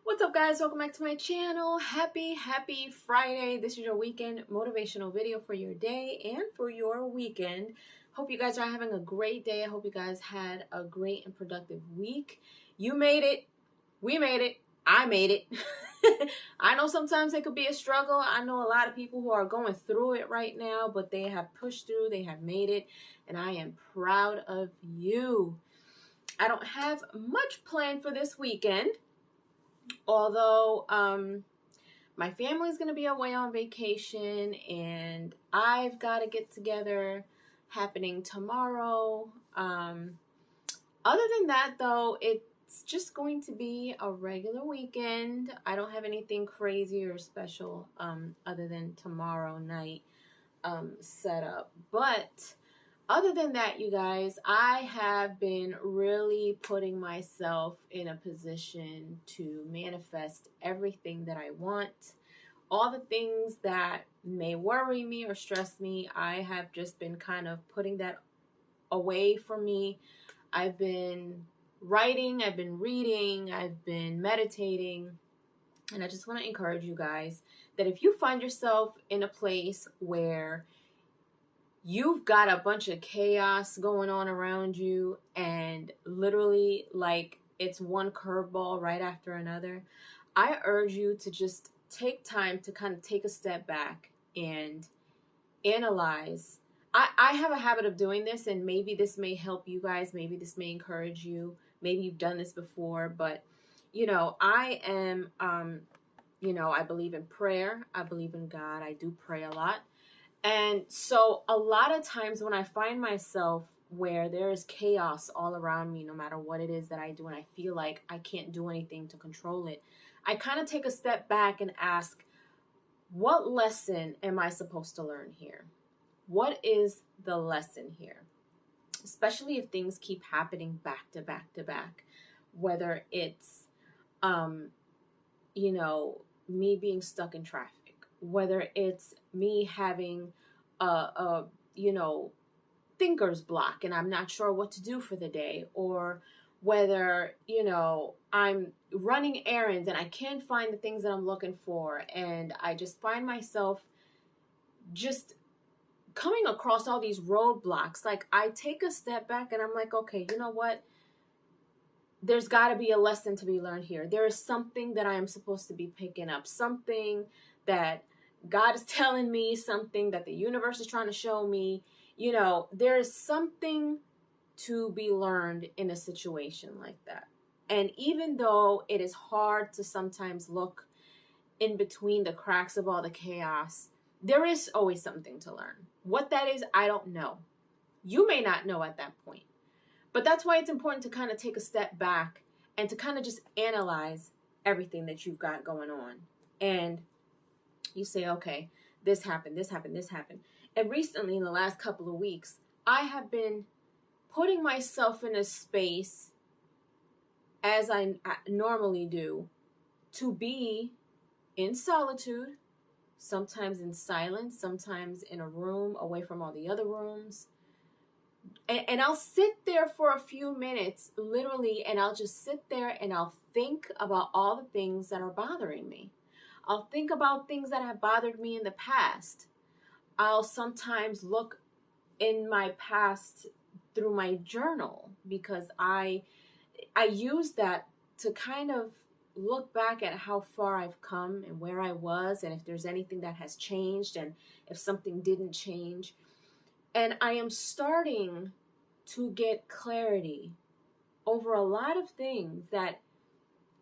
What's up, guys? Welcome back to my channel. Happy Friday. This is your weekend motivational video for your day and for your weekend. Hope you guys are having a great day. I hope you guys had a great and productive week. You made it. We made it. I made it. I know sometimes it could be a struggle. I know a lot of people who are going through it right now, but they have pushed through, they have made it, and I am proud of you. I don't have much planned for this weekend. Although my family's going to be away on vacation and I've got a get together happening tomorrow. Other than that, though, it's just going to be a regular weekend. I don't have anything crazy or special other than tomorrow night set up. But other than that, you guys, I have been really putting myself in a position to manifest everything that I want. All the things that may worry me or stress me, I have just been kind of putting that away from me. I've been writing, I've been reading, I've been meditating. And I just want to encourage you guys that if you find yourself in a place where you've got a bunch of chaos going on around you and literally like it's one curveball right after another, I urge you to just take time to kind of take a step back and analyze. I have a habit of doing this, and maybe this may help you guys. Maybe this may encourage you. Maybe you've done this before, but I am, I believe in prayer. I believe in God. I do pray a lot. And so a lot of times when I find myself where there is chaos all around me, no matter what it is that I do, and I feel like I can't do anything to control it, I kind of take a step back and ask, what lesson am I supposed to learn here? What is the lesson here? Especially if things keep happening back to back to back, whether it's, me being stuck in traffic, whether it's me having a thinker's block and I'm not sure what to do for the day, or whether, I'm running errands and I can't find the things that I'm looking for, and I just find myself just coming across all these roadblocks. Like, I take a step back and I'm like, okay, you know what? There's got to be a lesson to be learned here. There is something that I am supposed to be picking up, something that God is telling me, something that the universe is trying to show me. There is something to be learned in a situation like that. And even though it is hard to sometimes look in between the cracks of all the chaos, there is always something to learn. What that is, I don't know. You may not know at that point. But that's why it's important to kind of take a step back and to kind of just analyze everything that you've got going on. And you say, okay, this happened, this happened, this happened. And recently, in the last couple of weeks, I have been putting myself in a space, as I normally do, to be in solitude, sometimes in silence, sometimes in a room away from all the other rooms. And I'll sit there for a few minutes, literally, and I'll just sit there and I'll think about all the things that are bothering me. I'll think about things that have bothered me in the past. I'll sometimes look in my past through my journal, because I use that to kind of look back at how far I've come and where I was, and if there's anything that has changed and if something didn't change. And I am starting to get clarity over a lot of things that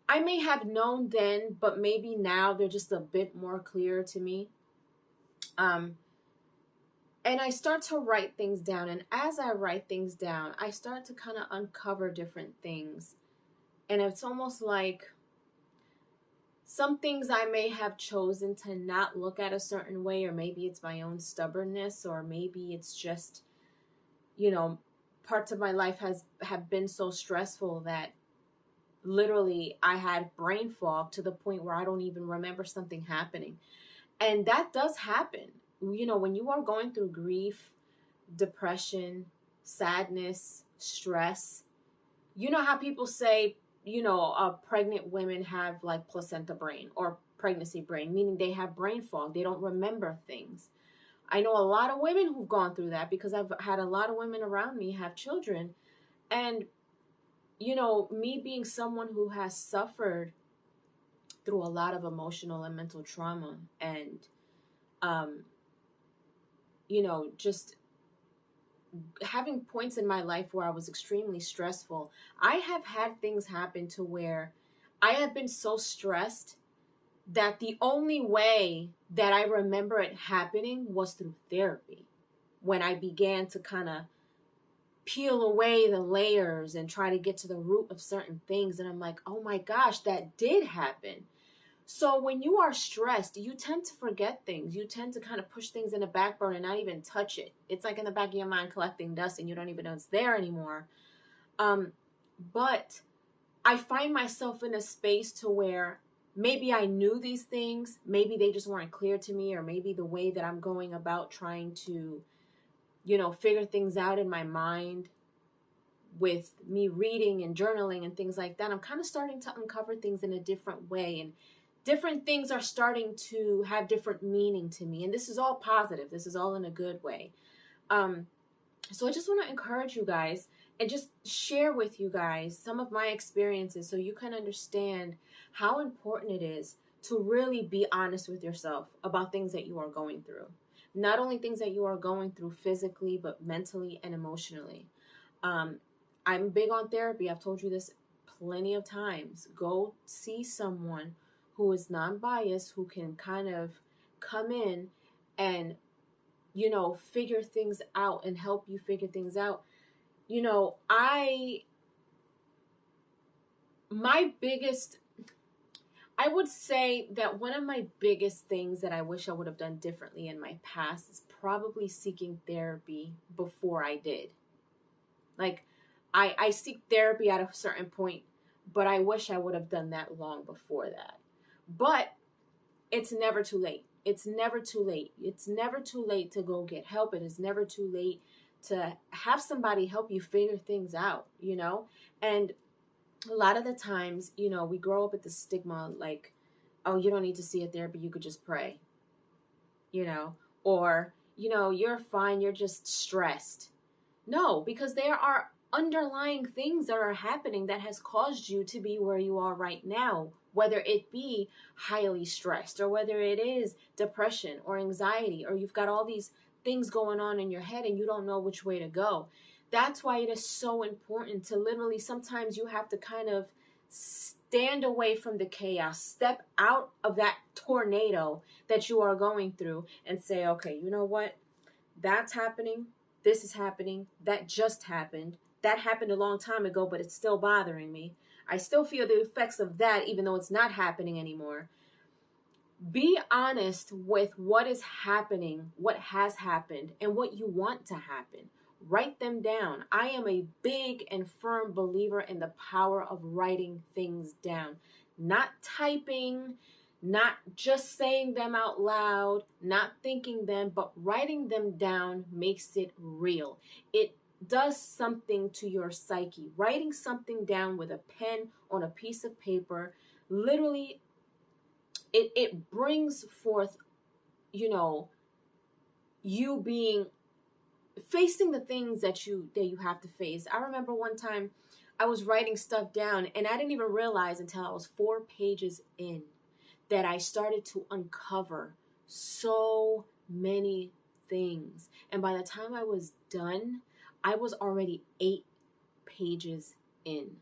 I may have known then, but maybe now they're just a bit more clear to me. And I start to write things down. And as I write things down, I start to kind of uncover different things. And it's almost like some things I may have chosen to not look at a certain way, or maybe it's my own stubbornness, or maybe it's just, parts of my life have been so stressful that literally I had brain fog to the point where I don't even remember something happening. And that does happen. When you are going through grief, depression, sadness, stress, you know how people say pregnant women have like placenta brain or pregnancy brain, meaning they have brain fog. They don't remember things. I know a lot of women who've gone through that because I've had a lot of women around me have children. And, me being someone who has suffered through a lot of emotional and mental trauma and, just having points in my life where I was extremely stressful, I have had things happen to where I have been so stressed that the only way that I remember it happening was through therapy. When I began to kind of peel away the layers and try to get to the root of certain things, and I'm like, oh my gosh, that did happen. So when you are stressed, you tend to forget things. You tend to kind of push things in the back burner and not even touch it. It's like in the back of your mind collecting dust and you don't even know it's there anymore. But I find myself in a space to where maybe I knew these things, maybe they just weren't clear to me, or maybe the way that I'm going about trying to, figure things out in my mind with me reading and journaling and things like that, I'm kind of starting to uncover things in a different way, and different things are starting to have different meaning to me. And this is all positive. This is all in a good way. So I just want to encourage you guys and just share with you guys some of my experiences so you can understand how important it is to really be honest with yourself about things that you are going through. Not only things that you are going through physically, but mentally and emotionally. I'm big on therapy. I've told you this plenty of times. Go see someone who is non-biased, who can kind of come in and, figure things out and help you figure things out. I would say that one of my biggest things that I wish I would have done differently in my past is probably seeking therapy before I did. Like, I seek therapy at a certain point, but I wish I would have done that long before that. But it's never too late. It's never too late. It's never too late to go get help. It is never too late to have somebody help you figure things out, And a lot of the times, we grow up with the stigma like, oh, you don't need to see a therapy, you could just pray, or, you're fine, you're just stressed. No, because there are underlying things that are happening that has caused you to be where you are right now, whether it be highly stressed or whether it is depression or anxiety, or you've got all these things going on in your head and you don't know which way to go. That's why it is so important to literally, sometimes you have to kind of stand away from the chaos, step out of that tornado that you are going through and say, okay, you know what? That's happening. This is happening. That just happened. That happened a long time ago, but it's still bothering me. I still feel the effects of that, even though it's not happening anymore. Be honest with what is happening, what has happened, and what you want to happen. Write them down. I am a big and firm believer in the power of writing things down. Not typing, not just saying them out loud, not thinking them, but writing them down makes it real. It does something to your psyche. Writing something down with a pen on a piece of paper, literally, it brings forth, you being facing the things that you have to face. I remember one time I was writing stuff down and I didn't even realize until I was 4 pages in that I started to uncover so many things. And by the time I was done, I was already 8 pages in.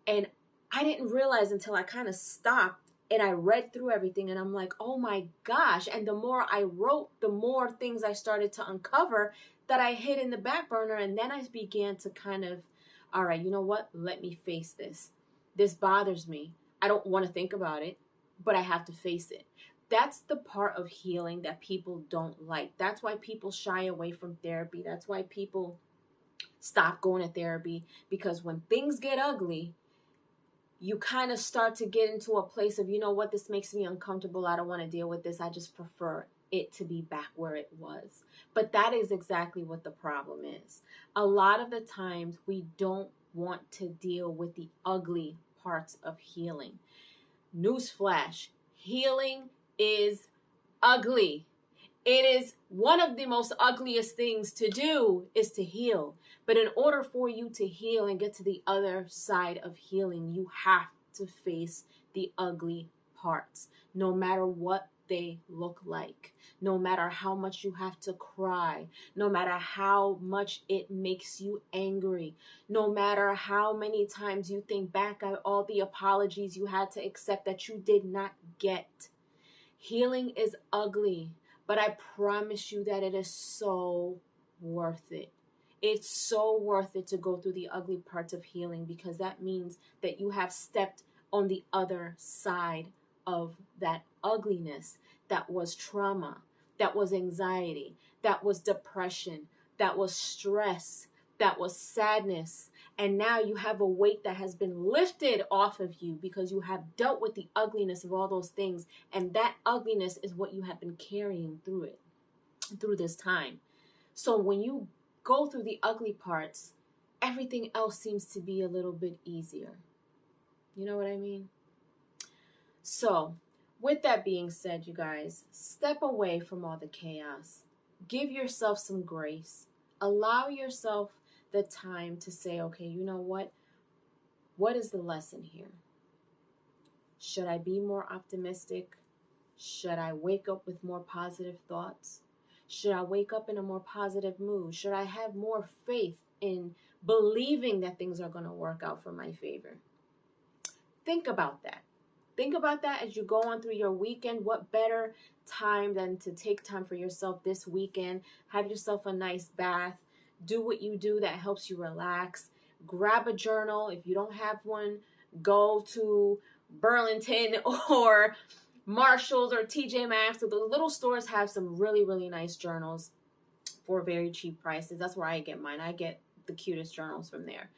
And I didn't realize until I kind of stopped and I read through everything and I'm like, oh my gosh. And the more I wrote, the more things I started to uncover that I hid in the back burner. And then I began to kind of, all right, you know what? Let me face this. This bothers me. I don't want to think about it, but I have to face it. That's the part of healing that people don't like. That's why people shy away from therapy. That's why people stop going to therapy, because when things get ugly, you kind of start to get into a place of, you know what, this makes me uncomfortable. I don't want to deal with this. I just prefer it to be back where it was. But that is exactly what the problem is. A lot of the times we don't want to deal with the ugly parts of healing. Newsflash, healing is ugly. It is one of the most ugliest things to do is to heal. But in order for you to heal and get to the other side of healing, you have to face the ugly parts, no matter what they look like, no matter how much you have to cry, no matter how much it makes you angry, no matter how many times you think back at all the apologies you had to accept that you did not get. Healing is ugly, but I promise you that it is so worth it. It's so worth it to go through the ugly parts of healing, because that means that you have stepped on the other side of that ugliness that was trauma, that was anxiety, that was depression, that was stress, that was sadness. And now you have a weight that has been lifted off of you because you have dealt with the ugliness of all those things. And that ugliness is what you have been carrying through this time. So when you go through the ugly parts, everything else seems to be a little bit easier. You know what I mean? So with that being said, you guys, step away from all the chaos. Give yourself some grace. Allow yourself the time to say, okay, you know what? What is the lesson here? Should I be more optimistic? Should I wake up with more positive thoughts? Should I wake up in a more positive mood? Should I have more faith in believing that things are going to work out for my favor? Think about that. Think about that as you go on through your weekend. What better time than to take time for yourself this weekend? Have yourself a nice bath. Do what you do that helps you relax. Grab a journal. If you don't have one, go to Burlington or Marshalls or TJ Maxx. So the little stores have some really, really nice journals for very cheap prices. That's where I get mine. I get the cutest journals from there.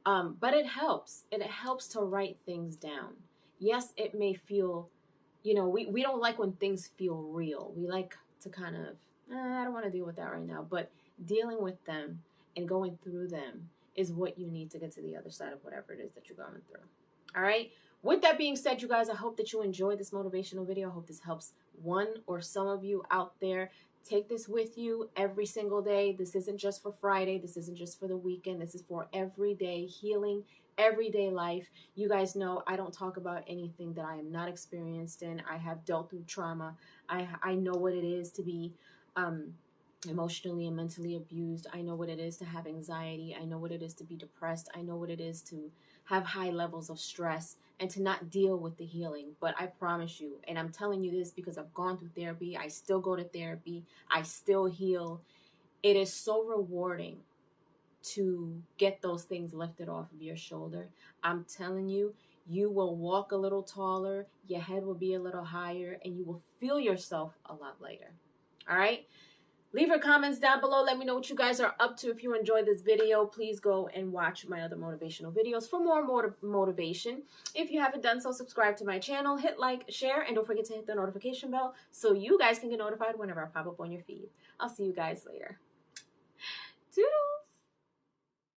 But it helps. It helps to write things down. Yes, it may feel, we don't like when things feel real. We like to kind of, I don't want to deal with that right now. But dealing with them and going through them is what you need to get to the other side of whatever it is that you're going through. All right. With that being said, you guys, I hope that you enjoyed this motivational video. I hope this helps one or some of you out there. Take this with you every single day. This isn't just for Friday. This isn't just for the weekend. This is for everyday healing, everyday life. You guys know I don't talk about anything that I am not experienced in. I have dealt through trauma. I know what it is to be emotionally and mentally abused. I know what it is to have anxiety. I know what it is to be depressed. I know what it is to have high levels of stress and to not deal with the healing. But I promise you, and I'm telling you this because I've gone through therapy. I still go to therapy. I still heal. It is so rewarding to get those things lifted off of your shoulder. I'm telling you, you will walk a little taller, your head will be a little higher, and you will feel yourself a lot lighter. All right? Leave your comments down below. Let me know what you guys are up to. If you enjoyed this video, please go and watch my other motivational videos for more motivation. If you haven't done so, subscribe to my channel, hit like, share, and don't forget to hit the notification bell so you guys can get notified whenever I pop up on your feed. I'll see you guys later. Toodles!